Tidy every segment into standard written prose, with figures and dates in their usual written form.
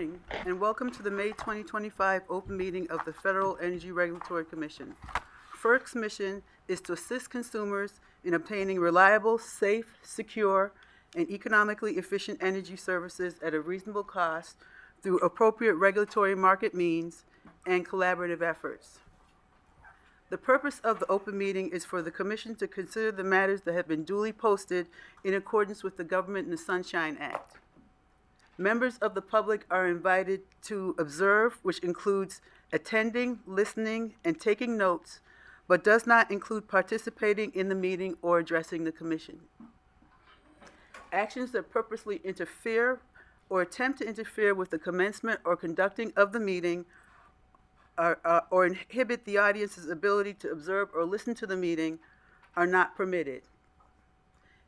morning, and welcome to the May 2025 open meeting of the Federal Energy Regulatory Commission. FERC's mission is to assist consumers in obtaining reliable, safe, secure, and economically efficient energy services at a reasonable cost through appropriate regulatory market means and collaborative efforts. The purpose of the open meeting is for the Commission to consider the matters that have been duly posted in accordance with the Government in the Sunshine Act. Members of the public are invited to observe, which includes attending, listening, and taking notes, but does not include participating in the meeting or addressing the Commission. Actions that purposely interfere or attempt to interfere with the commencement or conducting of the meeting or inhibit the audience's ability to observe or listen to the meeting are not permitted.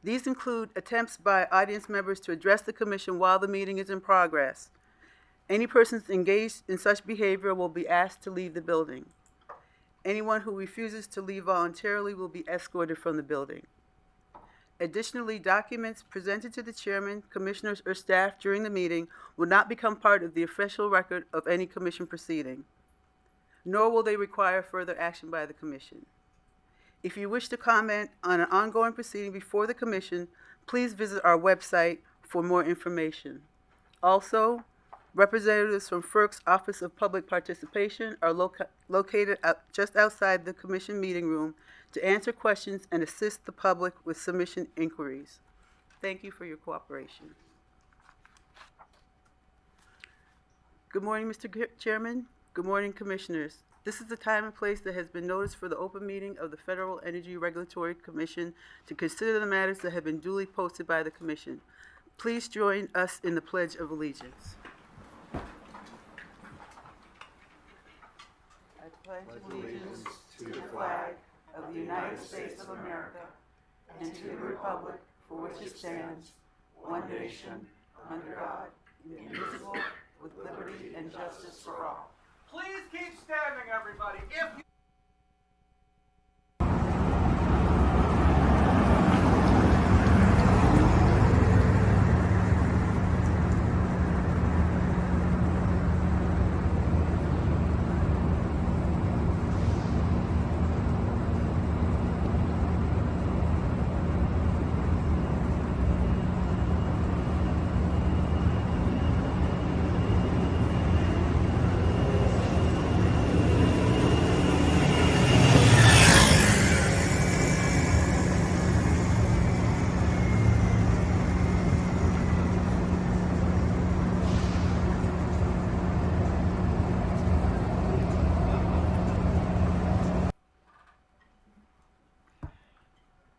These include attempts by audience members to address the Commission while the meeting is in progress. Any persons engaged in such behavior will be asked to leave the building. Anyone who refuses to leave voluntarily will be escorted from the building. Additionally, documents presented to the chairman, commissioners, or staff during the meeting will not become part of the official record of any Commission proceeding, nor will they require further action by the Commission. If you wish to comment on an ongoing proceeding before the Commission, please visit our website for more information. Also, representatives from FERC's Office of Public Participation are located just outside the Commission meeting room to answer questions and assist the public with submission inquiries. Thank you for your cooperation. Good morning, Mr. Chairman. Good morning, Commissioners. This is the time and place that has been noticed for the open meeting of the Federal Energy Regulatory Commission to consider the matters that have been duly posted by the Commission. Please join us in the Pledge of Allegiance. I pledge allegiance to the flag of the United States of America and to the republic for which it stands, one nation, under God, indivisible, with liberty and justice for all. Please keep standing, everybody. If you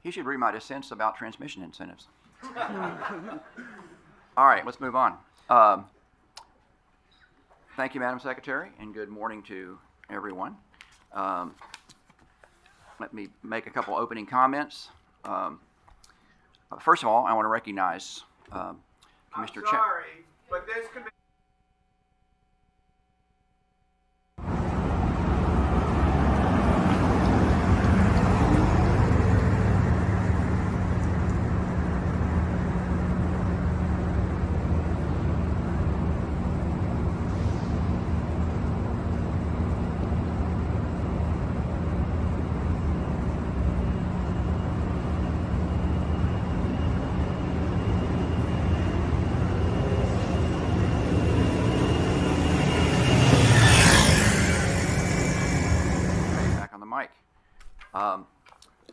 He should read my dissents about transmission incentives. All right, let's move on. Thank you, Madam Secretary, and good morning to everyone. Let me make a couple opening comments. First of all, I want to recognize Commissioner Chang. I'm sorry, but this could be.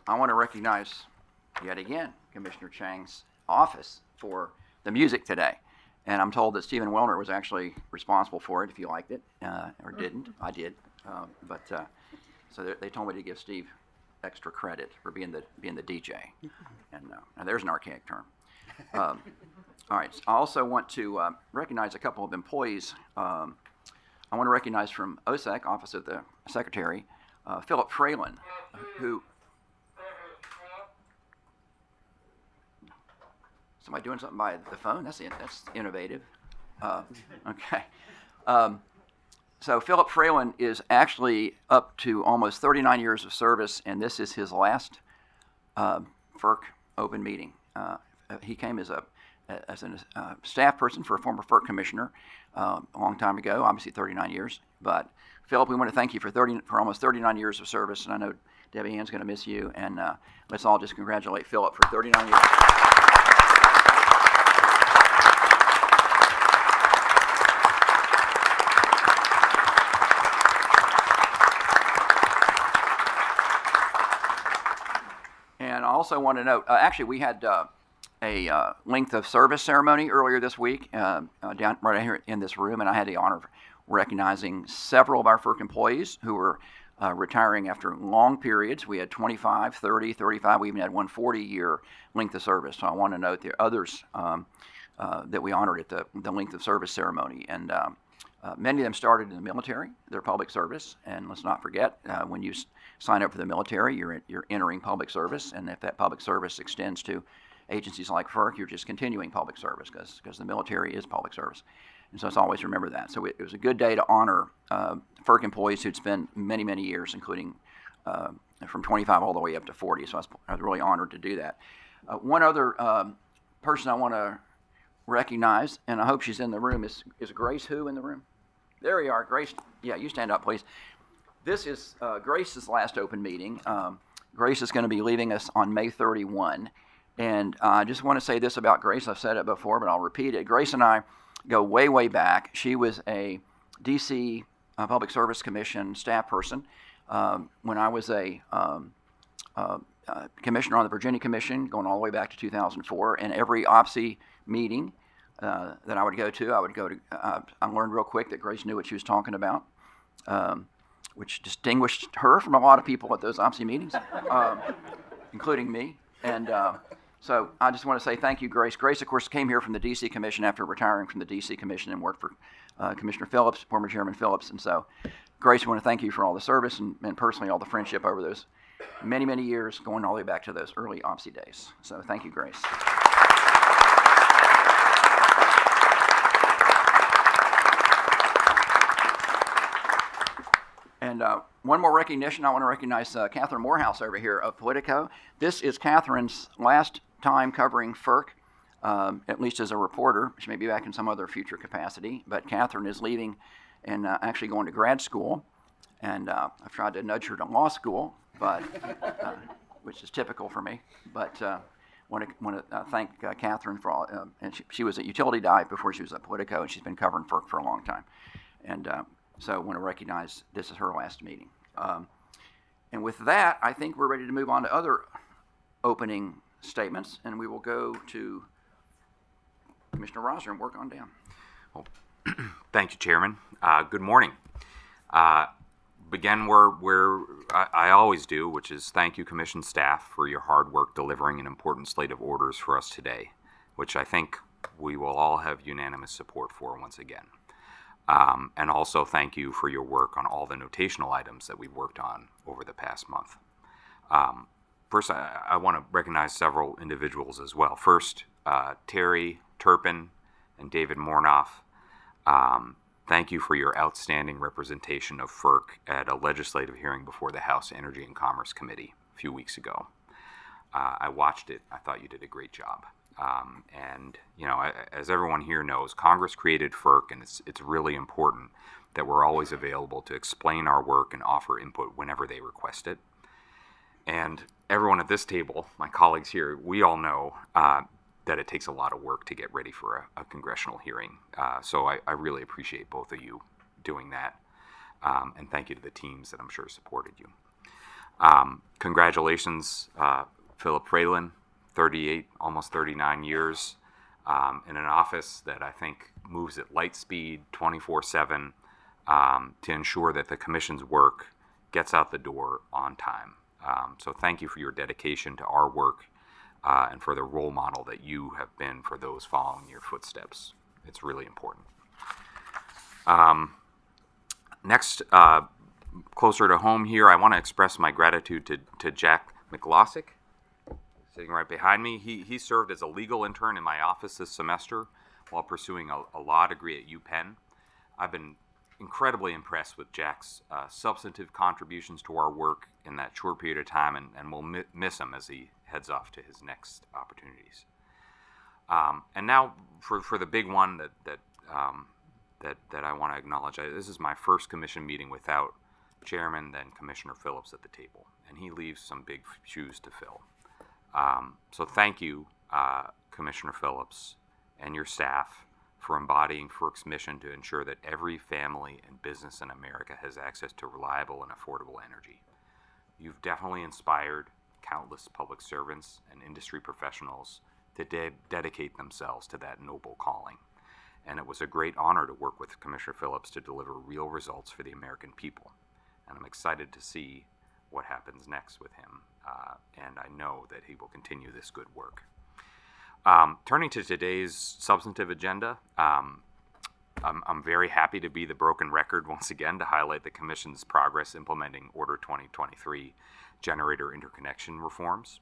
I want to recognize yet again Commissioner Chang's office for the music today. And I'm told that Stephen Wellner was actually responsible for it, if you liked it, or didn't. I did. So they told me to give Steve extra credit for being the DJ. And now there's an archaic term. All right. I also want to recognize a couple of employees. I want to recognize from OSEC, Office of the Secretary, Philip Fralin, who... Somebody doing something by the phone? That's innovative. Okay. So Philip Fralin is actually up to almost 39 years of service, and this is his last FERC open meeting. He came as as a staff person for a former FERC commissioner a long time ago, obviously 39 years. But Philip, we want to thank you for almost 39 years of service, and I know Debbie Ann's going to miss you, and let's all just congratulate Philip for 39 years. And I also want to note, actually, we had a length of service ceremony earlier this week down right here in this room, and I had the honor of recognizing several of our FERC employees who were retiring after long periods. We had 25, 30, 35. We even had one 40-year length of service. So I want to note there are others that we honored at the length of service ceremony. And many of them started in the military, their public service. And let's not forget, when you sign up for the military, you're entering public service. And if that public service extends to agencies like FERC, you're just continuing public service because the military is public service. And so let's always remember that. So it was a good day to honor FERC employees who'd spent many, many years, including from 25 all the way up to 40. So I was really honored to do that. One other person I want to recognize, and I hope she's in the room, is Grace who in the room? There you are, Grace. Yeah, you stand up, please. This is Grace's last open meeting. Grace is going to be leaving us on May 31. And I just want to say this about Grace. I've said it before, but I'll repeat it. Grace and I go way, way back. She was a D.C. Public Service Commission staff person when I was a commissioner on the Virginia Commission, going all the way back to 2004. And every OPSI meeting that I would go to, I learned real quick that Grace knew what she was talking about, which distinguished her from a lot of people at those OPSI meetings, including me. And so I just want to say thank you, Grace. Grace, of course, came here from the D.C. Commission after retiring from the D.C. Commission and worked for Commissioner Phillips, former Chairman Phillips. And so, Grace, I want to thank you for all the service and personally all the friendship over those many, many years, going all the way back to those early OPSI days. So thank you, Grace. And one more recognition. I want to recognize Catherine Morehouse over here of Politico. This is Catherine's last time covering FERC, at least as a reporter. She may be back in some other future capacity, but Catherine is leaving and actually going to grad school. And I've tried to nudge her to law school, but which is typical for me. But want to thank Catherine for all. And she was at Utility Dive before she was at Politico, and she's been covering FERC for a long time. And so I want to recognize this is her last meeting. And with that, I think we're ready to move on to other opening statements, and we will go to Commissioner Rosner and work on down. Well, thank you, Chairman. Good morning. Begin where I always do, which is thank you, Commission staff, for your hard work delivering an important slate of orders for us today, which I think we will all have unanimous support for once again. And also thank you for your work on all the notational items that we've worked on over the past month. First, I want to recognize several individuals as well. First, Terry Turpin and David Mornoff. Thank you for your outstanding representation of FERC at a legislative hearing before the House Energy and Commerce Committee a few weeks ago. I watched it. I thought you did a great job. And, you know, as everyone here knows, Congress created FERC, and it's really important that we're always available to explain our work and offer input whenever they request it. And everyone at this table, my colleagues here, we all know that it takes a lot of work to get ready for a congressional hearing. So I really appreciate both of you doing that. And thank you to the teams that I'm sure supported you. Congratulations, Philip Fralin. 38, almost 39 years in an office that I think moves at light speed 24/7 to ensure that the Commission's work gets out the door on time. So thank you for your dedication to our work and for the role model that you have been for those following your footsteps. It's really important. Next, closer to home here, I want to express my gratitude to Jack McLossick, sitting right behind me. He served as a legal intern in my office this semester while pursuing a law degree at UPenn. I've been incredibly impressed with Jack's substantive contributions to our work in that short period of time, and we'll miss him as he heads off to his next opportunities. And now for the big one that I want to acknowledge. This is my first commission meeting without Chairman, then Commissioner Phillips at the table, and he leaves some big shoes to fill. So thank you, Commissioner Phillips, and your staff for embodying FERC's mission to ensure that every family and business in America has access to reliable and affordable energy. You've definitely inspired countless public servants and industry professionals to dedicate themselves to that noble calling. And it was a great honor to work with Commissioner Phillips to deliver real results for the American people. And I'm excited to see what happens next with him, and I know that he will continue this good work. Turning to today's substantive agenda, I'm very happy to be the broken record once again to highlight the Commission's progress implementing Order 2023 generator interconnection reforms.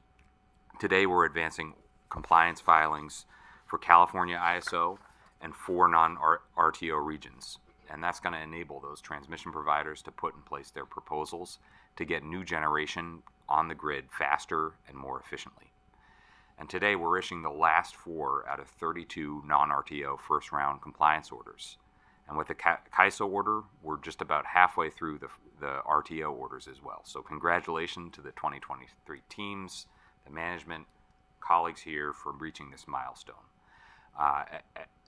Today we're advancing compliance filings for California ISO and 4 non-RTO regions, and that's going to enable those transmission providers to put in place their proposals to get new generation on the grid faster and more efficiently. And today we're issuing the last 4 out of 32 non-RTO first-round compliance orders. And with the CAISO order, we're just about halfway through the RTO orders as well. So congratulations to the 2023 teams, the management, colleagues here for reaching this milestone.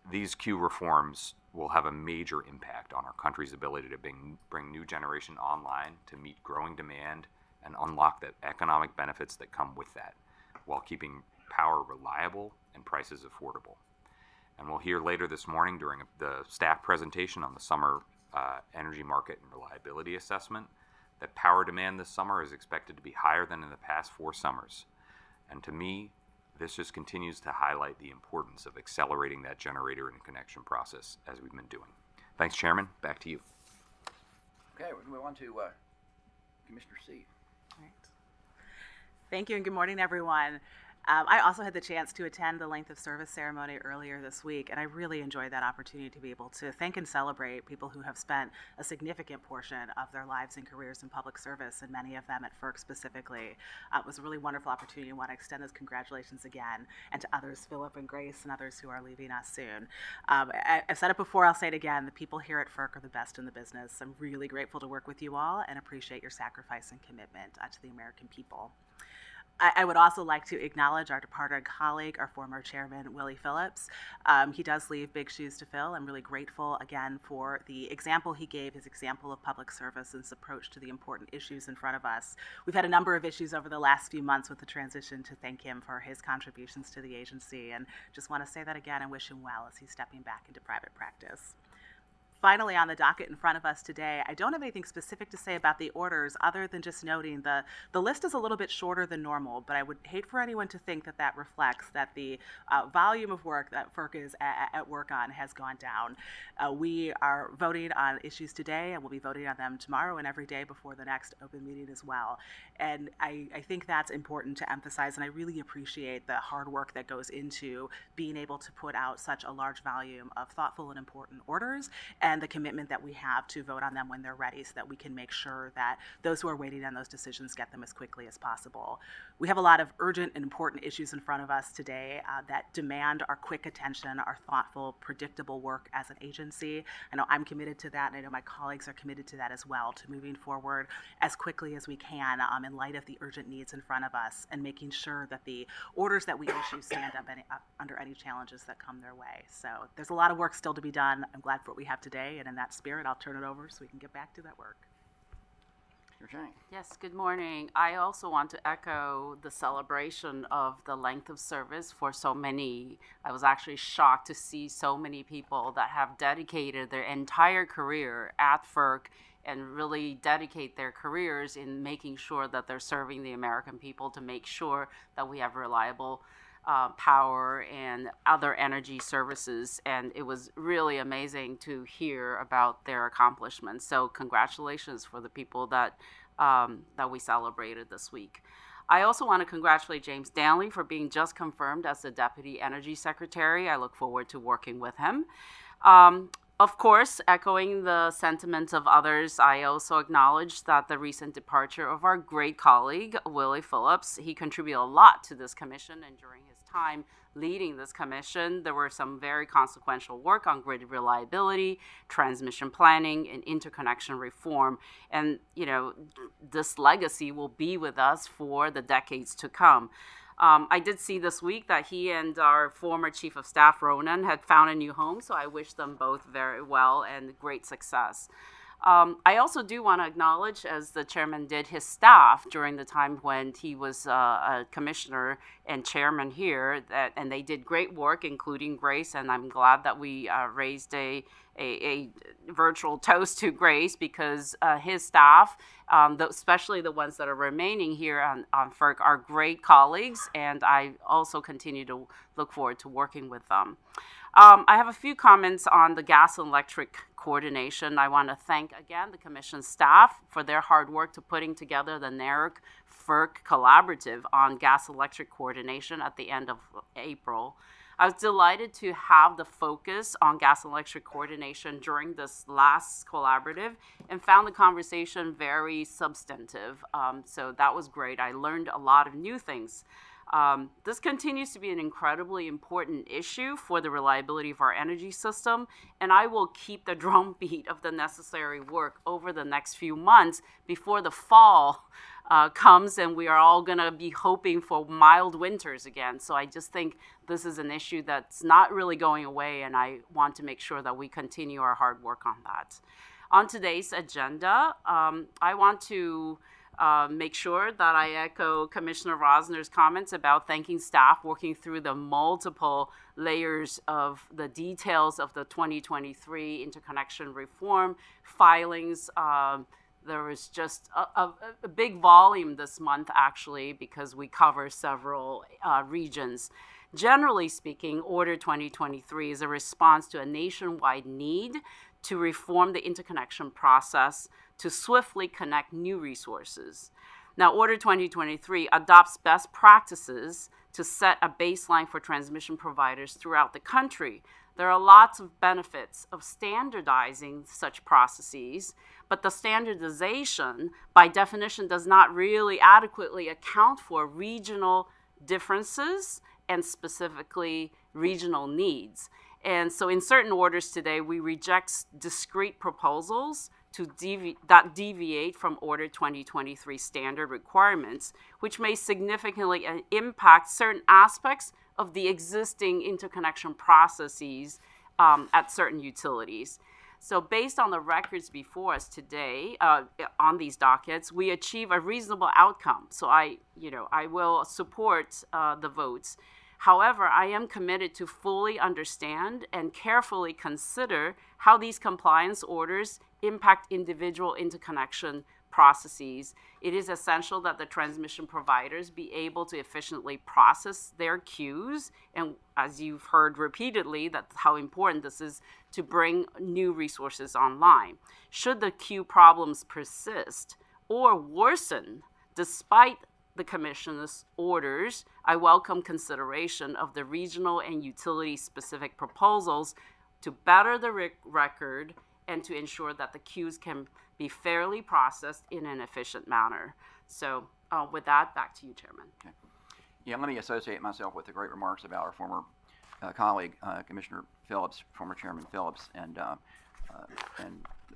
These Q reforms will have a major impact on our country's ability to bring new generation online to meet growing demand and unlock the economic benefits that come with that, while keeping power reliable and prices affordable. And we'll hear later this morning during the staff presentation on the summer energy market and reliability assessment that power demand this summer is expected to be higher than in the past 4 summers. And to me, this just continues to highlight the importance of accelerating that generator interconnection process as we've been doing. Thanks, Chairman. Back to you. Okay, we're going to move on to Commissioner C. All right. Thank you and good morning, everyone. I also had the chance to attend the length of service ceremony earlier this week, and I really enjoyed that opportunity to be able to thank and celebrate people who have spent a significant portion of their lives and careers in public service, and many of them at FERC specifically. It was a really wonderful opportunity. I want to extend those congratulations again, and to others, Philip and Grace, and others who are leaving us soon. I've said it before, I'll say it again, the people here at FERC are the best in the business. I'm really grateful to work with you all and appreciate your sacrifice and commitment to the American people. I would also like to acknowledge our departed colleague, our former chairman, Willie Phillips. He does leave big shoes to fill. I'm really grateful again for the example he gave, his example of public service and his approach to the important issues in front of us. We've had a number of issues over the last few months with the transition to thank him for his contributions to the agency, and just want to say that again and wish him well as he's stepping back into private practice. Finally, on the docket in front of us today, I don't have anything specific to say about the orders other than just noting the list is a little bit shorter than normal, but I would hate for anyone to think that that reflects that the volume of work that FERC is at work on has gone down. We are voting on issues today, and we'll be voting on them tomorrow and every day before the next open meeting as well. And I think that's important to emphasize, and I really appreciate the hard work that goes into being able to put out such a large volume of thoughtful and important orders, and the commitment that we have to vote on them when they're ready so that we can make sure that those who are waiting on those decisions get them as quickly as possible. We have a lot of urgent and important issues in front of us today that demand our quick attention, our thoughtful, predictable work as an agency. I know I'm committed to that, and I know my colleagues are committed to that as well, to moving forward as quickly as we can in light of the urgent needs in front of us, and making sure that the orders that we issue stand up under any challenges that come their way. So there's a lot of work still to be done. I'm glad for what we have today. And in that spirit, I'll turn it over so we can get back to that work. Yes, good morning. I also want to echo the celebration of the length of service for so many. I was actually shocked to see so many people that have dedicated their entire career at FERC and really dedicate their careers in making sure that they're serving the American people, to make sure that we have reliable power and other energy services, and it was really amazing to hear about their accomplishments. So congratulations for the people that we celebrated this week. I also want to congratulate James Danley for being just confirmed as the Deputy Energy Secretary. I look forward to working with him. Of course, echoing the sentiments of others, I also acknowledge that the recent departure of our great colleague, Willie Phillips, he contributed a lot to this commission, and during his time leading this commission. There were some very consequential work on grid reliability, transmission planning, and interconnection reform. And, this legacy will be with us for the decades to come. I did see this week that he and our former Chief of Staff, Rosner, had found a new home, so I wish them both very well and great success. I also do want to acknowledge, as the chairman did, his staff during the time when he was a commissioner and chairman here, and they did great work, including Grace, and I'm glad that we raised a virtual toast to Grace, because his staff, especially the ones that are remaining here on FERC, are great colleagues, and I also continue to look forward to working with them. I have a few comments on the gas and electric coordination. I want to thank again the Commission staff for their hard work to putting together the NERC FERC collaborative on gas electric coordination at the end of April. I was delighted to have the focus on gas and electric coordination during this last collaborative and found the conversation very substantive. So that was great. I learned a lot of new things. This continues to be an incredibly important issue for the reliability of our energy system, and I will keep the drumbeat of the necessary work over the next few months before the fall comes and we are all going to be hoping for mild winters again. So I just think this is an issue that's not really going away, and I want to make sure that we continue our hard work on that. On today's agenda, I want to make sure that I echo Commissioner Rosner's comments about thanking staff working through the multiple layers of the details of the 2023 interconnection reform filings. There was just a big volume this month, actually, because we cover several regions. Generally speaking, Order 2023 is a response to a nationwide need to reform the interconnection process to swiftly connect new resources. Now, Order 2023 adopts best practices to set a baseline for transmission providers throughout the country. There are lots of benefits of standardizing such processes, but the standardization, by definition, does not really adequately account for regional differences and specifically regional needs. And so in certain orders today, we reject discrete proposals that deviate from Order 2023 standard requirements, which may significantly impact certain aspects of the existing interconnection processes at certain utilities. So based on the records before us today on these dockets, we achieve a reasonable outcome. So I will support the votes. However, I am committed to fully understand and carefully consider how these compliance orders impact individual interconnection processes. It is essential that the transmission providers be able to efficiently process their queues, and as you've heard repeatedly, that's how important this is to bring new resources online. Should the queue problems persist or worsen despite the Commission's orders, I welcome consideration of the regional and utility-specific proposals to better the record and to ensure that the queues can be fairly processed in an efficient manner. So with that, back to you, Chairman. Okay. Yeah, let me associate myself with the great remarks about our former colleague, Commissioner Phillips, former Chairman Phillips, and the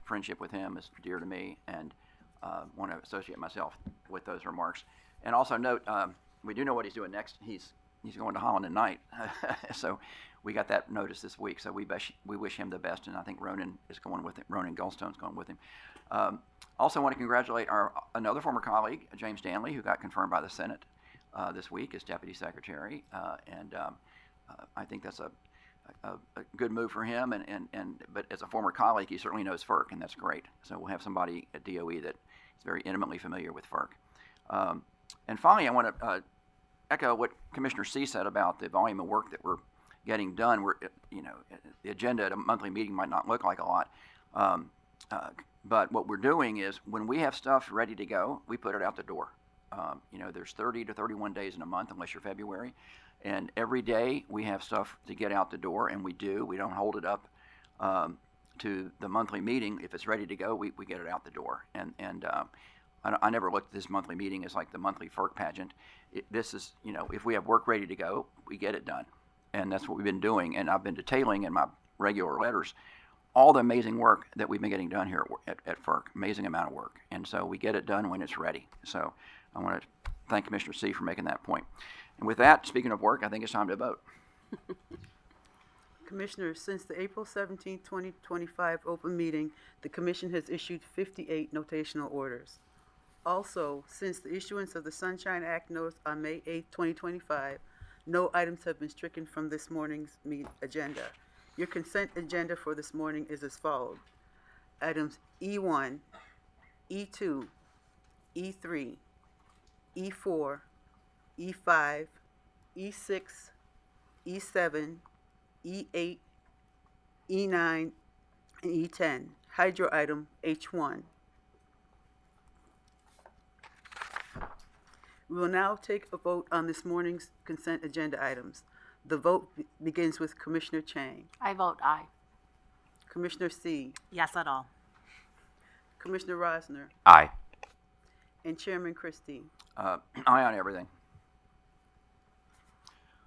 friendship with him is dear to me, and want to associate myself with those remarks. And also note, we do know what he's doing next. He's going to Holland tonight, so we got that notice this week. So we wish him the best, and I think Ronan is going with him. Ronan Goldstone's going with him. Also want to congratulate another former colleague, James Stanley, who got confirmed by the Senate this week as Deputy Secretary, and I think that's a good move for him. But as a former colleague, he certainly knows FERC, and that's great. So we'll have somebody at DOE that is very intimately familiar with FERC. And finally, I want to echo what Commissioner C said about the volume of work that we're getting done. The agenda at a monthly meeting might not look like a lot, but what we're doing is when we have stuff ready to go, we put it out the door. There's 30 to 31 days in a month, unless you're February, and every day we have stuff to get out the door, and we do. We don't hold it up to the monthly meeting. If it's ready to go, we get it out the door, and I never looked at this monthly meeting as like the monthly FERC pageant. This is, if we have work ready to go, we get it done. And that's what we've been doing. And I've been detailing in my regular letters all the amazing work that we've been getting done here at FERC, amazing amount of work. And so we get it done when it's ready. So I want to thank Commissioner C for making that point. And with that, speaking of work, I think it's time to vote. Commissioners, since the April 17, 2025 open meeting, the Commission has issued 58 notational orders. Also, since the issuance of the Sunshine Act notice on May 8, 2025, no items have been stricken from this morning's agenda. Your consent agenda for this morning is as follows. Items E1, E2, E3, E4, E5, E6, E7, E8, E9, and E10. Hydro item H1. We will now take a vote on this morning's consent agenda items. The vote begins with Commissioner Chang. I vote aye. Commissioner C. Yes at all. Commissioner Rosner. Aye. And Chairman Christie. Aye on everything.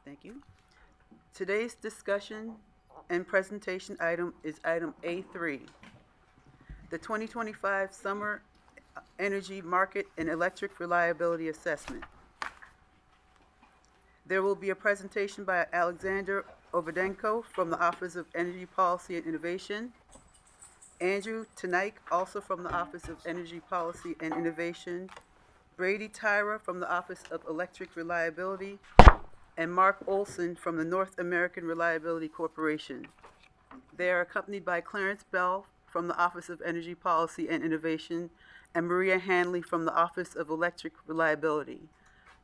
Thank you. Today's discussion and presentation item is item A3. The 2025 Summer Energy Market and Electric Reliability Assessment. There will be a presentation by Alexander Ovodenko from the Office of Energy Policy and Innovation, Andrew Eyck, also from the Office of Energy Policy and Innovation, Brady Tyra from the Office of Electric Reliability, and Mark Olson from the North American Reliability Corporation. They are accompanied by Clarence from the Office of Energy Policy and Innovation, and Maria Hanley from the Office of Electric Reliability.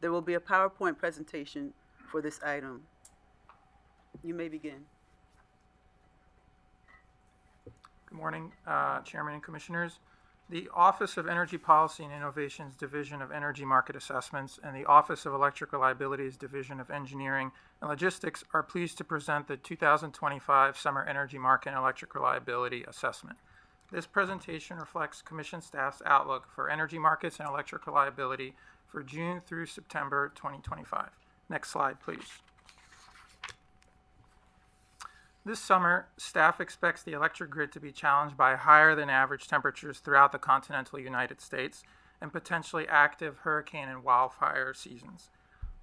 There will be a PowerPoint presentation for this item. You may begin. Good morning, Chairman and Commissioners. The Office of Energy Policy and Innovation's Division of Energy Market Assessments and the Office of Electric Reliability's Division of Engineering and Logistics are pleased to present the 2025 Summer Energy Market and Electric Reliability Assessment. This presentation reflects Commission staff's outlook for energy markets and electric reliability for June through September 2025. Next slide, please. This summer, staff expects the electric grid to be challenged by higher than average temperatures throughout the continental United States and potentially active hurricane and wildfire seasons.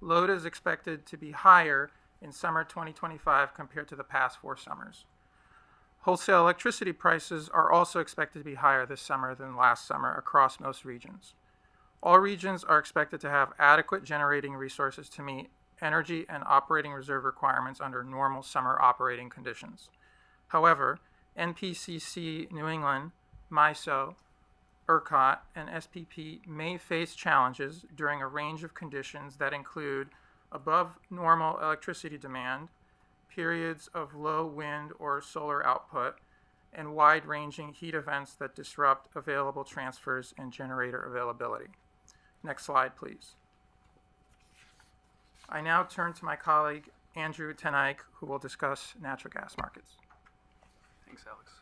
Load is expected to be higher in summer 2025 compared to the past 4 summers. Wholesale electricity prices are also expected to be higher this summer than last summer across most regions. All regions are expected to have adequate generating resources to meet energy and operating reserve requirements under normal summer operating conditions. However, NPCC New England, MISO, ERCOT, and SPP may face challenges during a range of conditions that include above normal electricity demand, periods of low wind or solar output, and wide-ranging heat events that disrupt available transfers and generator availability. Next slide, please. I now turn to my colleague, Andrew Eyck, who will discuss natural gas markets. Thanks, Alex.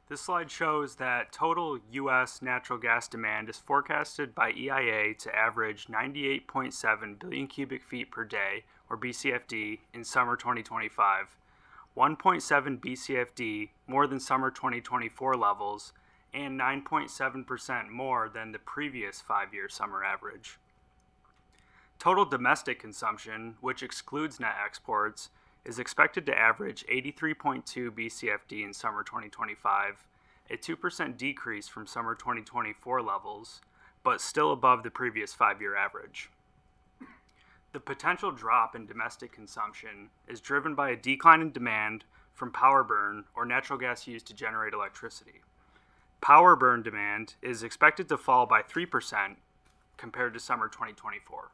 This slide shows that total U.S. natural gas demand is forecasted by EIA to average 98.7 billion cubic feet per day, or BCFD, in summer 2025, 1.7 BCFD more than summer 2024 levels, and 9.7% more than the previous 5-year summer average. Total domestic consumption, which excludes net exports, is expected to average 83.2 BCFD in summer 2025, a 2% decrease from summer 2024 levels, but still above the previous 5-year average. The potential drop in domestic consumption is driven by a decline in demand from power burn or natural gas used to generate electricity. Power burn demand is expected to fall by 3% compared to summer 2024.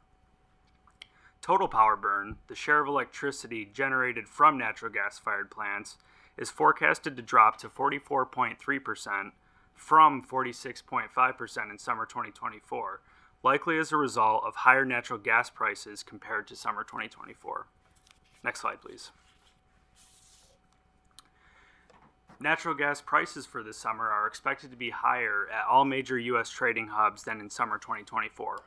Total power burn, the share of electricity generated from natural gas-fired plants, is forecasted to drop to 44.3% from 46.5% in summer 2024, likely as a result of higher natural gas prices compared to summer 2024. Next slide, please. Natural gas prices for this summer are expected to be higher at all major U.S. trading hubs than in summer 2024.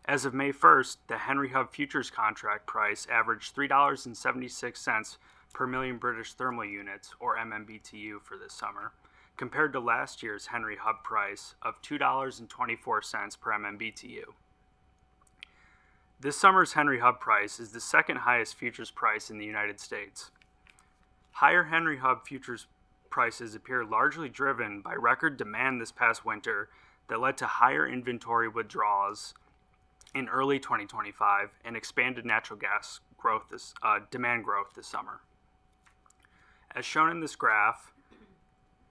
As of May 1st, the Henry Hub futures contract price averaged $3.76 per million British thermal units, or MMBTU, for this summer, compared to last year's Henry Hub price of $2.24 per MMBTU. This summer's Henry Hub price is the second highest futures price in the United States. Higher Henry Hub futures prices appear largely driven by record demand this past winter that led to higher inventory withdrawals in early 2025 and expanded natural gas demand growth this summer. As shown in this graph,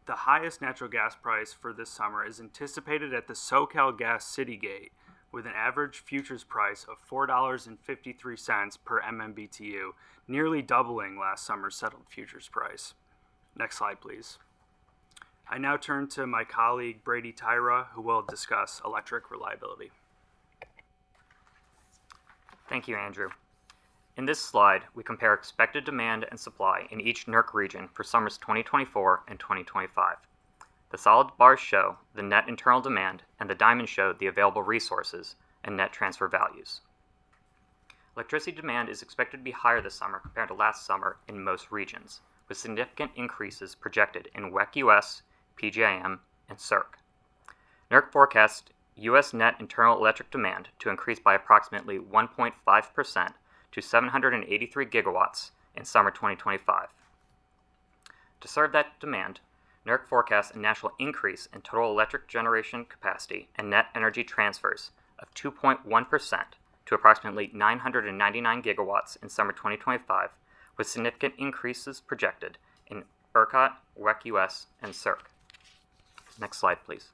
the highest natural gas price for this summer is anticipated at the SoCal Gas Citygate, with an average futures price of $4.53 per MMBTU, nearly doubling last summer's settled futures price. Next slide, please. I now turn to my colleague Brady Tyra, who will discuss electric reliability. Thank you, Andrew. In this slide, we compare expected demand and supply in each NERC region for summers 2024 and 2025. The solid bars show the net internal demand, and the diamonds show the available resources and net transfer values. Electricity demand is expected to be higher this summer compared to last summer in most regions, with significant increases projected in WECC US, PJM, and NERC. NERC forecasts U.S. net internal electric demand to increase by approximately 1.5% to 783 gigawatts in summer 2025. To serve that demand, NERC forecasts a national increase in total electric generation capacity and net energy transfers of 2.1% to approximately 999 gigawatts in summer 2025, with significant increases projected in ERCOT, WECC US, and NERC. Next slide, please.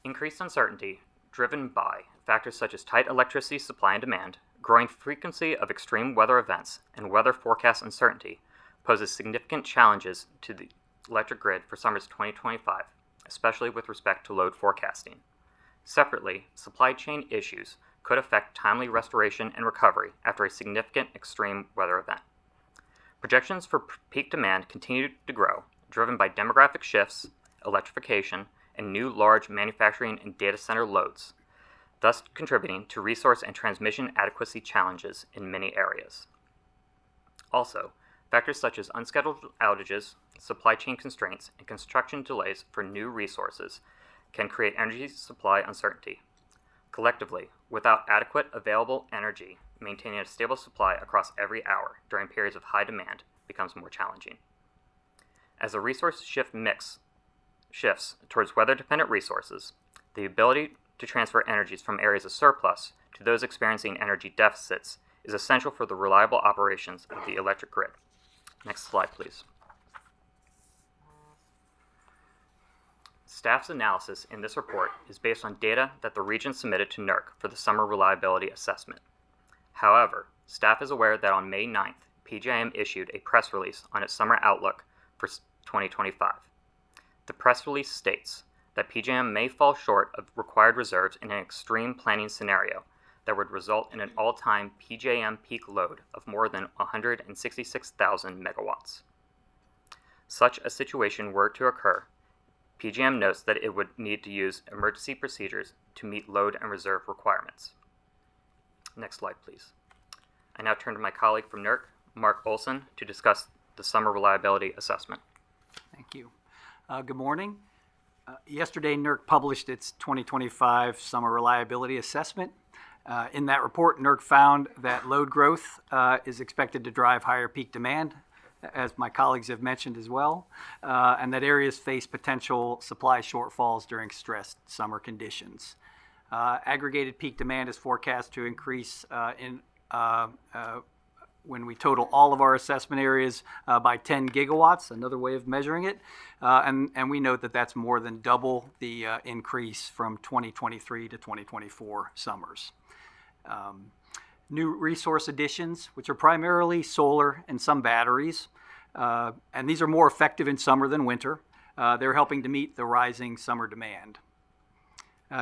Increased uncertainty, driven by factors such as tight electricity supply and demand, growing frequency of extreme weather events, and weather forecast uncertainty, poses significant challenges to the electric grid for summers 2025, especially with respect to load forecasting. Separately, supply chain issues could affect timely restoration and recovery after a significant extreme weather event. Projections for peak demand continue to grow, driven by demographic shifts, electrification, and new large manufacturing and data center loads, thus contributing to resource and transmission adequacy challenges in many areas. Also, factors such as unscheduled outages, supply chain constraints, and construction delays for new resources can create energy supply uncertainty. Collectively, without adequate available energy, maintaining a stable supply across every hour during periods of high demand becomes more challenging. As a resource mix shifts towards weather-dependent resources, the ability to transfer energies from areas of surplus to those experiencing energy deficits is essential for the reliable operations of the electric grid. Next slide, please. Staff's analysis in this report is based on data that the region submitted to NERC for the summer reliability assessment. However, staff is aware that on May 9th, PJM issued a press release on its summer outlook for 2025. The press release states that PJM may fall short of required reserves in an extreme planning scenario that would result in an all-time PJM peak load of more than 166,000 megawatts. Such a situation were to occur, PJM notes that it would need to use emergency procedures to meet load and reserve requirements. Next slide, please. I now turn to my colleague from NERC, Mark Olson, to discuss the summer reliability assessment. Thank you. Good morning. Yesterday, NERC published its 2025 Summer Reliability Assessment. In that report, NERC found that load growth is expected to drive higher peak demand, as my colleagues have mentioned as well, and that areas face potential supply shortfalls during stressed summer conditions. Aggregated peak demand is forecast to increase when we total all of our assessment areas by 10 gigawatts, another way of measuring it. And we note that that's more than double the increase from 2023 to 2024 summers. New resource additions, which are primarily solar and some batteries, and these are more effective in summer than winter. They're helping to meet the rising summer demand.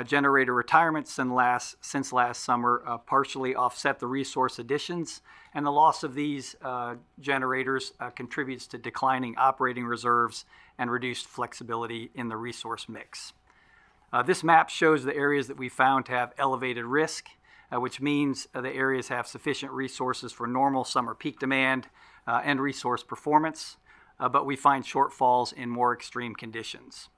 Generator retirements since last summer partially offset the resource additions, and the loss of these generators contributes to declining operating reserves and reduced flexibility in the resource mix. This map shows the areas that we found to have elevated risk, which means the areas have sufficient resources for normal summer peak demand and resource performance, but we find shortfalls in more extreme conditions.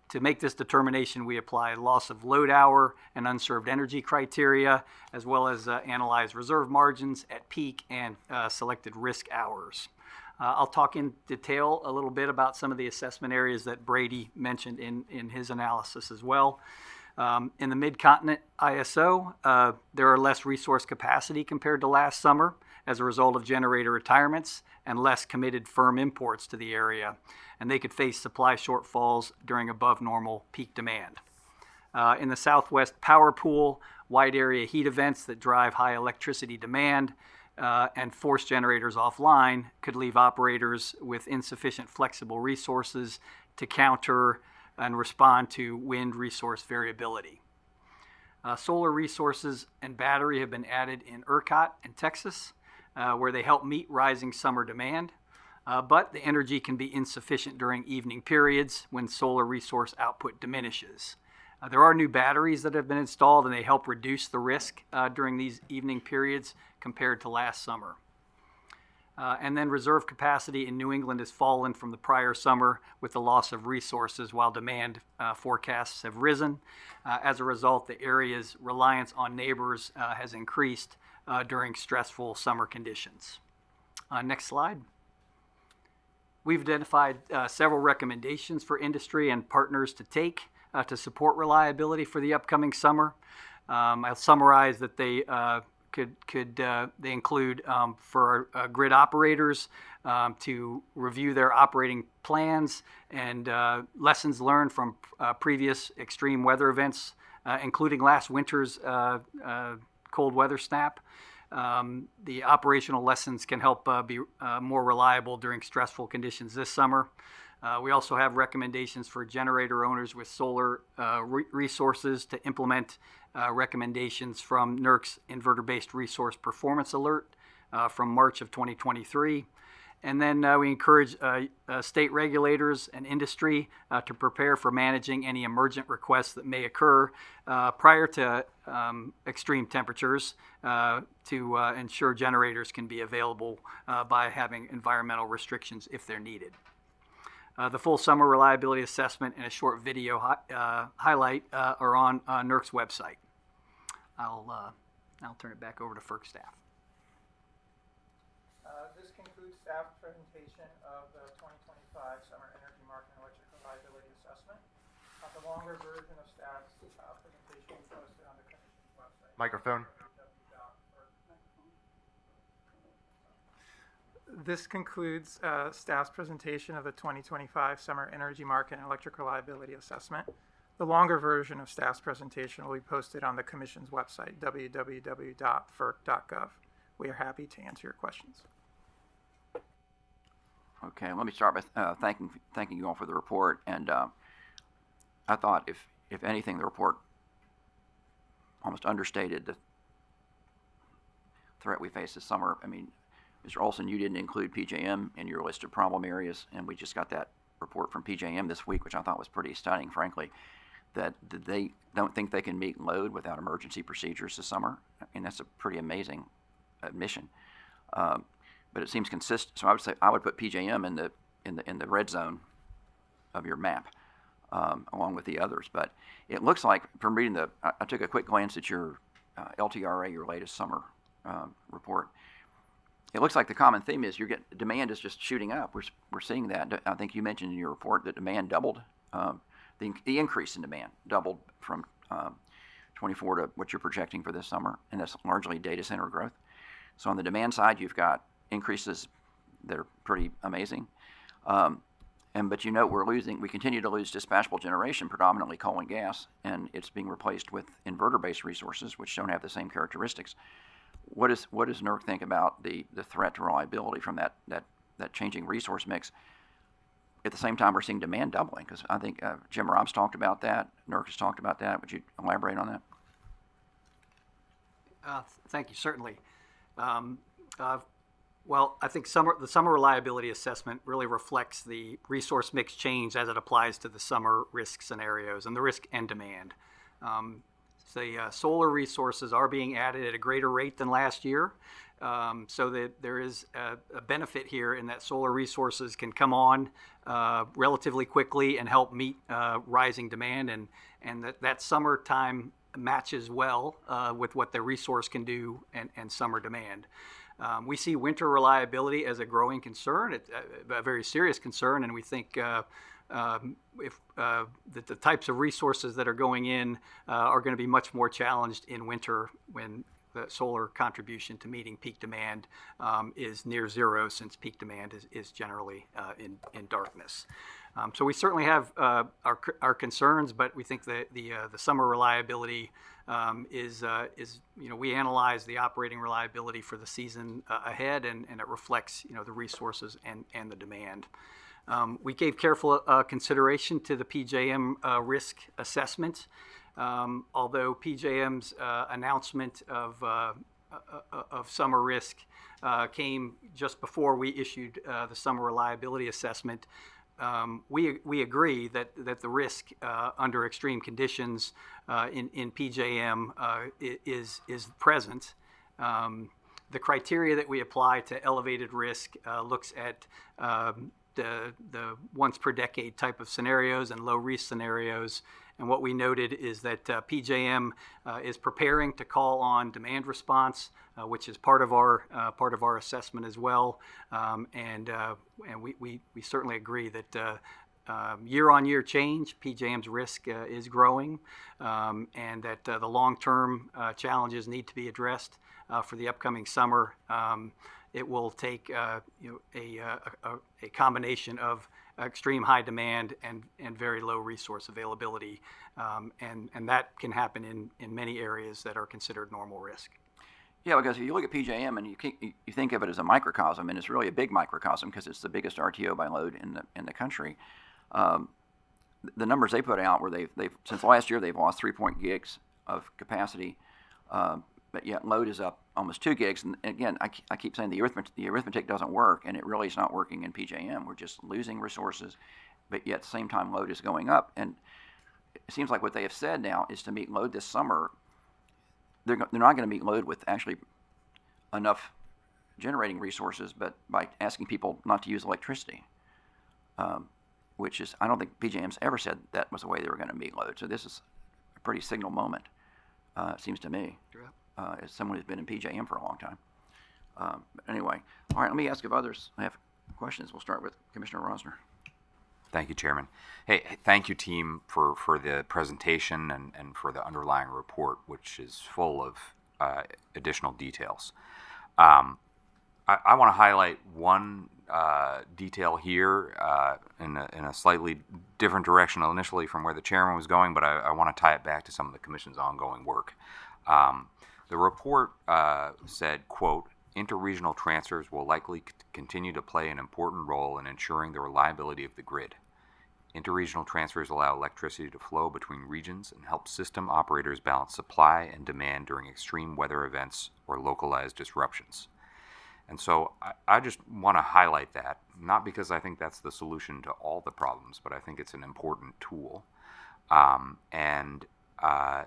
To make this determination, we apply loss of load hour and unserved energy criteria, as well as analyze reserve margins at peak and selected risk hours. I'll talk in detail a little bit about some of the assessment areas that Brady mentioned in his analysis as well. In the Mid-Continent ISO, there are less resource capacity compared to last summer as a result of generator retirements and less committed firm imports to the area, and they could face supply shortfalls during above normal peak demand. In the Southwest Power Pool, wide area heat events that drive high electricity demand and force generators offline could leave operators with insufficient flexible resources to counter and respond to wind resource variability. Solar resources and battery have been added in ERCOT in Texas, where they help meet rising summer demand, but the energy can be insufficient during evening periods when solar resource output diminishes. There are new batteries that have been installed, and they help reduce the risk during these evening periods compared to last summer. And then reserve capacity in New England has fallen from the prior summer with the loss of resources while demand forecasts have risen. As a result, the area's reliance on neighbors has increased during stressful summer conditions. Next slide. We've identified several recommendations for industry and partners to take to support reliability for the upcoming summer. I'll summarize that they they include for grid operators to review their operating plans and lessons learned from previous extreme weather events, including last winter's cold weather snap. The operational lessons can help be more reliable during stressful conditions this summer. We also have recommendations for generator owners with solar resources to implement recommendations from NERC's Inverter-Based Resource Performance Alert from March of 2023. And then we encourage state regulators and industry to prepare for managing any emergent requests that may occur prior to extreme temperatures to ensure generators can be available by having environmental restrictions if they're needed. The full summer reliability assessment and a short video highlight are on NERC's website. I'll turn it back over to FERC staff. This concludes staff's presentation of the 2025 Summer Energy Market and Electric Reliability Assessment. The longer version of staff's presentation is posted on the Commission's website. Microphone. This concludes staff's presentation of the 2025 Summer Energy Market and Electric Reliability Assessment. The longer version of staff's presentation will be posted on the Commission's website, www.ferc.gov. We are happy to answer your questions. Okay, let me start by thanking you all for the report. And I thought, if anything, the report almost understated the threat we face this summer. I mean, Mr. Olson, you didn't include PJM in your list of problem areas, and we just got that report from PJM this week, which I thought was pretty stunning, frankly, that they don't think they can meet load without emergency procedures this summer. I mean, that's a pretty amazing admission. But it seems consistent. So I would say I would put PJM in the red zone of your map, along with the others. But it looks like from reading I took a quick glance at your LTRA, your latest summer report. It looks like the common theme is demand is just shooting up. We're seeing that. I think you mentioned in your report that demand doubled. The increase in demand doubled from 24 to what you're projecting for this summer, and that's largely data center growth. So on the demand side, you've got increases that are pretty amazing. But we continue to lose dispatchable generation, predominantly coal and gas, and it's being replaced with inverter-based resources, which don't have the same characteristics. What does NERC think about the threat to reliability from that changing resource mix, at the same time, we're seeing demand doubling, because I think Jim Rob's talked about that. NERC has talked about that. Would you elaborate on that? Thank you, certainly. Well, I think the summer reliability assessment really reflects the resource mix change as it applies to the summer risk scenarios and the risk and demand. The solar resources are being added at a greater rate than last year, so that there is a benefit here in that solar resources can come on relatively quickly and help meet rising demand, and that summertime matches well with what the resource can do and summer demand. We see winter reliability as a growing concern, a very serious concern, and we think if that the types of resources that are going in are going to be much more challenged in winter when the solar contribution to meeting peak demand is near zero, since peak demand is generally in darkness. So we certainly have our concerns, but we think that the summer reliability is we analyze the operating reliability for the season ahead, and it reflects the resources and the demand. We gave careful consideration to the PJM risk assessment. Although PJM's announcement of summer risk came just before we issued the summer reliability assessment, we agree that the risk under extreme conditions in PJM is present. The criteria that we apply to elevated risk looks at the once per decade type of scenarios and low risk scenarios. And what we noted is that PJM is preparing to call on demand response, which is part of our assessment as well. And we certainly agree that year-on-year change, PJM's risk is growing, and that the long-term challenges need to be addressed for the upcoming summer. It will take a combination of extreme high demand and very low resource availability, and that can happen in many areas that are considered normal risk. Yeah, because if you look at PJM and you think of it as a microcosm, and it's really a big microcosm because it's the biggest RTO by load in the country. The numbers they put out were they've since last year they've lost 3 gigs of capacity, but yet load is up almost 2 gigs. And again, I keep saying the arithmetic doesn't work, and it really is not working in PJM. We're just losing resources, but yet at the same time load is going up. And it seems like what they have said now is to meet load this summer, they're not going to meet load with actually enough generating resources, but by asking people not to use electricity, which is, I don't think PJM's ever said that was the way they were going to meet load. So this is a pretty signal moment, it seems to me, as someone who's been in PJM for a long time. But anyway, all right, let me ask if others have questions. We'll start with Commissioner Rosner. Thank you, Chairman. Hey, thank you, team, for the presentation and for the underlying report, which is full of additional details. I want to highlight one detail here in a slightly different direction initially from where the Chairman was going, but I want to tie it back to some of the Commission's ongoing work. The report said, quote, interregional transfers will likely continue to play an important role in ensuring the reliability of the grid. Interregional transfers allow electricity to flow between regions and help system operators balance supply and demand during extreme weather events or localized disruptions. And so I just want to highlight that, not because I think that's the solution to all the problems, but I think it's an important tool. And I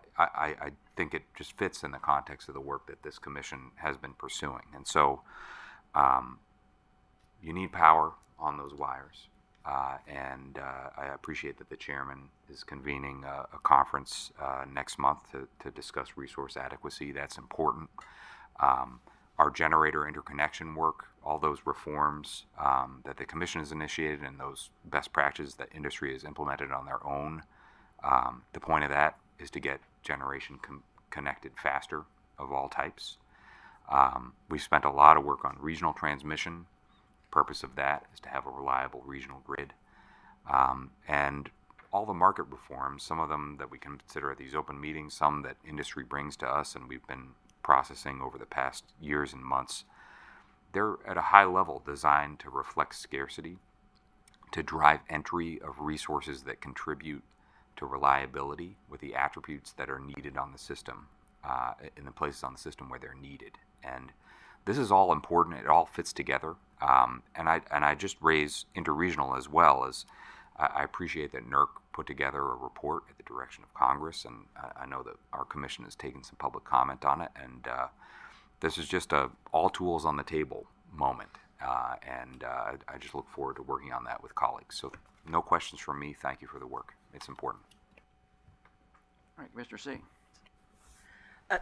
think it just fits in the context of the work that this commission has been pursuing. And so you need power on those wires. And I appreciate that the chairman is convening a conference next month to discuss resource adequacy. That's important. Our generator interconnection work, all those reforms that the commission has initiated and those best practices that industry has implemented on their own, the point of that is to get generation connected faster of all types. We've spent a lot of work on regional transmission. Purpose of that is to have a reliable regional grid. And all the market reforms, some of them that we consider at these open meetings, some that industry brings to us and we've been processing over the past years and months, they're at a high level designed to reflect scarcity, to drive entry of resources that contribute to reliability with the attributes that are needed on the system, in the places on the system where they're needed. And this is all important. It all fits together. And I just raise interregional as well as I appreciate that NERC put together a report at the direction of Congress, and I know that our commission has taken some public comment on it. And this is just a all tools on the table moment. And I just look forward to working on that with colleagues. So no questions from me. Thank you for the work. It's important. All right, Mr. C.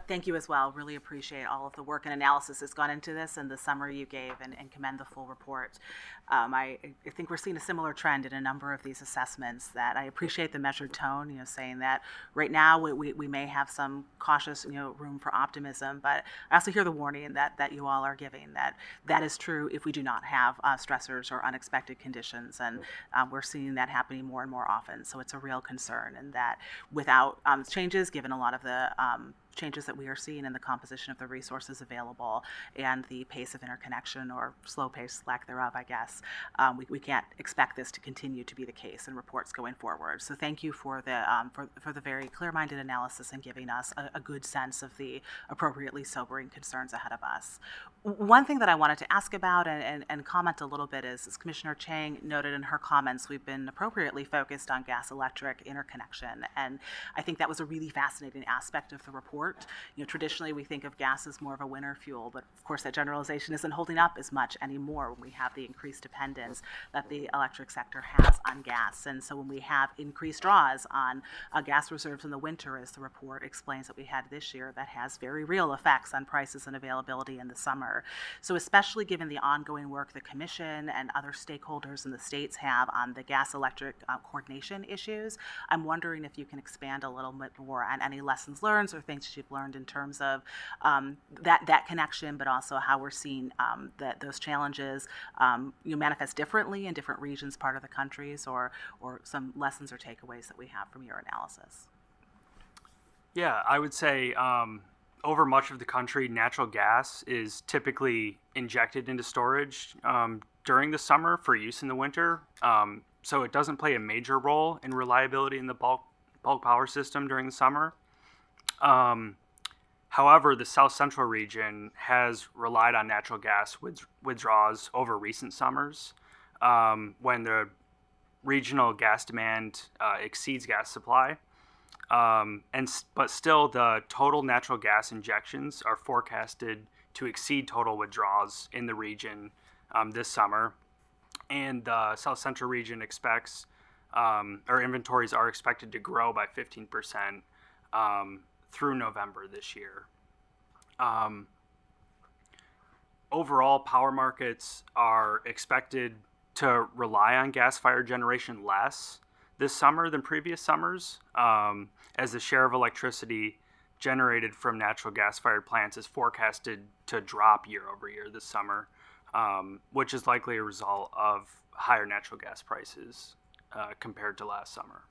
Thank you as well. Really appreciate all of the work and analysis that's gone into this and the summary you gave, and commend the full report. I think we're seeing a similar trend in a number of these assessments. That I appreciate the measured tone, saying that right now we may have some cautious, room for optimism, but I also hear the warning that you all are giving, that is true if we do not have stressors or unexpected conditions, and we're seeing that happening more and more often. So it's a real concern, and that without changes, given a lot of the changes that we are seeing in the composition of the resources available and the pace of interconnection, or slow pace, lack thereof, I guess, we can't expect this to continue to be the case in reports going forward. So thank you for the very clear-minded analysis and giving us a good sense of the appropriately sobering concerns ahead of us. One thing that I wanted to ask about and comment a little bit is, as Commissioner Chang noted in her comments, we've been appropriately focused on gas-electric interconnection, and I think that was a really fascinating aspect of the report. Traditionally we think of gas as more of a winter fuel, but of course that generalization isn't holding up as much anymore when we have the increased dependence that the electric sector has on gas. And so when we have increased draws on gas reserves in the winter, as the report explains that we had this year, that has very real effects on prices and availability in the summer. So especially given the ongoing work the Commission and other stakeholders in the states have on the gas-electric coordination issues, I'm wondering if you can expand a little bit more on any lessons learned or things you've learned in terms of that connection, but also how we're seeing that those challenges manifest differently in different regions, part of the countries, or some lessons or takeaways that we have from your analysis. Yeah, I would say over much of the country, natural gas is typically injected into storage during the summer for use in the winter. So it doesn't play a major role in reliability in the bulk power system during the summer. However, the South Central region has relied on natural gas withdrawals over recent summers when the regional gas demand exceeds gas supply. But still, the total natural gas injections are forecasted to exceed total withdrawals in the region this summer. And the South Central region expects, or inventories are expected to grow by 15% through November this year. Overall, power markets are expected to rely on gas-fired generation less this summer than previous summers, as the share of electricity generated from natural gas-fired plants is forecasted to drop year over year this summer, which is likely a result of higher natural gas prices compared to last summer.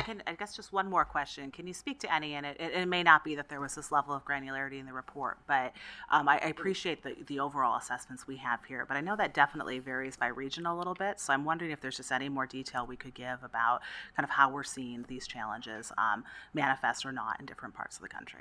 And I guess just one more question. Can you speak to any, and it may not be that there was this level of granularity in the report, but I appreciate the overall assessments we have here, but I know that definitely varies by region a little bit, so I'm wondering if there's just any more detail we could give about kind of how we're seeing these challenges manifest or not in different parts of the country.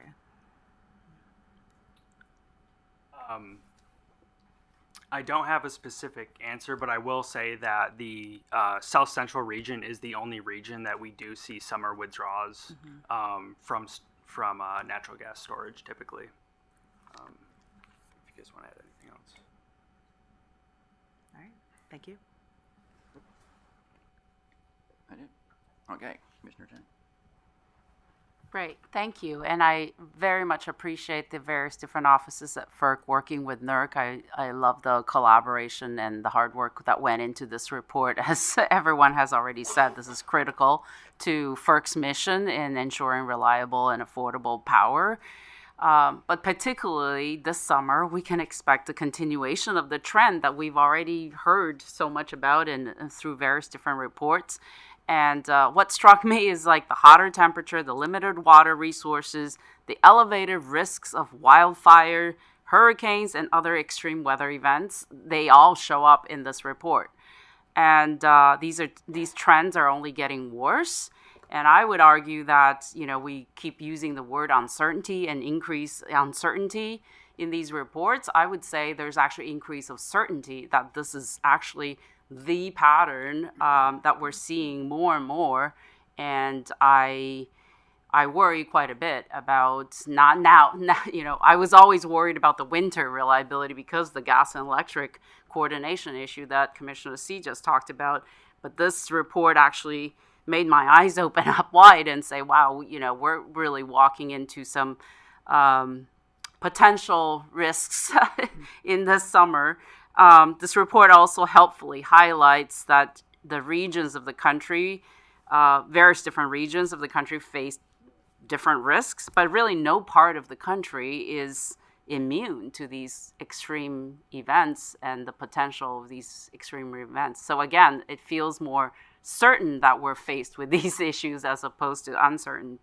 I don't have a specific answer, but I will say that the South Central region is the only region that we do see summer withdrawals from natural gas storage typically. If you guys want to add anything else. All right, thank you. I did. Okay, Commissioner Chang. Great, thank you. And I very much appreciate the various different offices at FERC working with NERC. I love the collaboration and the hard work that went into this report. As everyone has already said, this is critical to FERC's mission in ensuring reliable and affordable power. But particularly this summer, we can expect a continuation of the trend that we've already heard so much about and through various different reports. And what struck me is like the hotter temperature, the limited water resources, the elevated risks of wildfire, hurricanes and other extreme weather events, they all show up in this report. And these trends are only getting worse. And I would argue that, we keep using the word uncertainty and increase uncertainty in these reports. I would say there's actually increase of certainty that this is actually the pattern that we're seeing more and more. And I worry quite a bit about not now, I was always worried about the winter reliability because of the gas and electric coordination issue that Commissioner C just talked about. But this report actually made my eyes open up wide and say, wow, we're really walking into some potential risks in this summer. This report also helpfully highlights that the regions of the country, various different regions of the country face different risks, but really no part of the country is immune to these extreme events and the potential of these extreme events. So again, it feels more certain that we're faced with these issues as opposed to uncertain.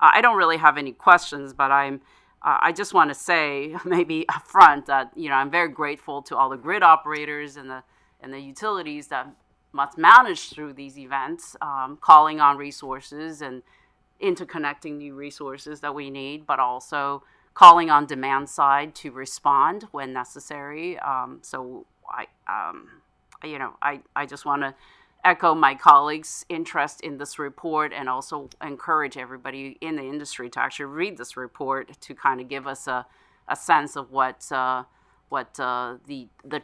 I don't really have any questions, but I just want to say maybe upfront that I'm very grateful to all the grid operators and the utilities that must manage through these events, calling on resources and interconnecting new resources that we need, but also calling on demand side to respond when necessary. So I just want to echo my colleagues' interest in this report and also encourage everybody in the industry to actually read this report to kind of give us a sense of what the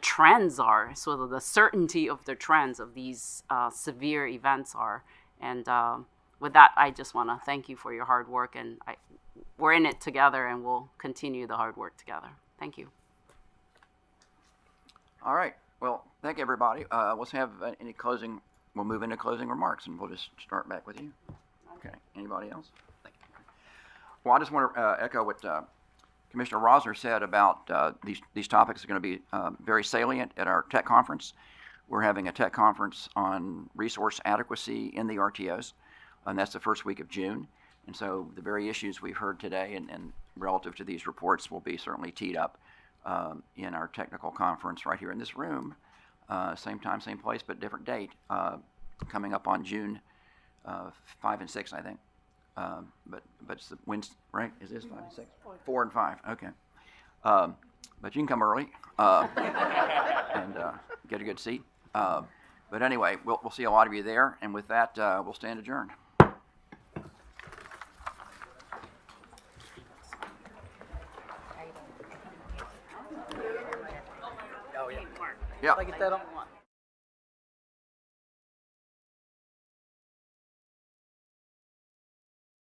trends are, sort of the certainty of the trends of these severe events are. And with that, I just want to thank you for your hard work, and we're in it together, and we'll continue the hard work together. Thank you. All right. Well, thank you, everybody. Let's have any closing. We'll move into closing remarks, and we'll just start back with you. Okay. Anybody else? Well, I just want to echo what Commissioner Rosner said about these topics are going to be very salient at our tech conference. We're having a tech conference on resource adequacy in the RTOs, and that's the first week of June. And so the very issues we've heard today and relative to these reports will be certainly teed up in our technical conference right here in this room. Same time, same place, but different date, coming up on June 5 and 6, I think. But it's the Wednesday, right? Is this 5 and 6? 4 and 5, okay. But you can come early and get a good seat. But anyway, we'll see a lot of you there, and with that, we'll stand adjourned. Yeah. Did I get that on?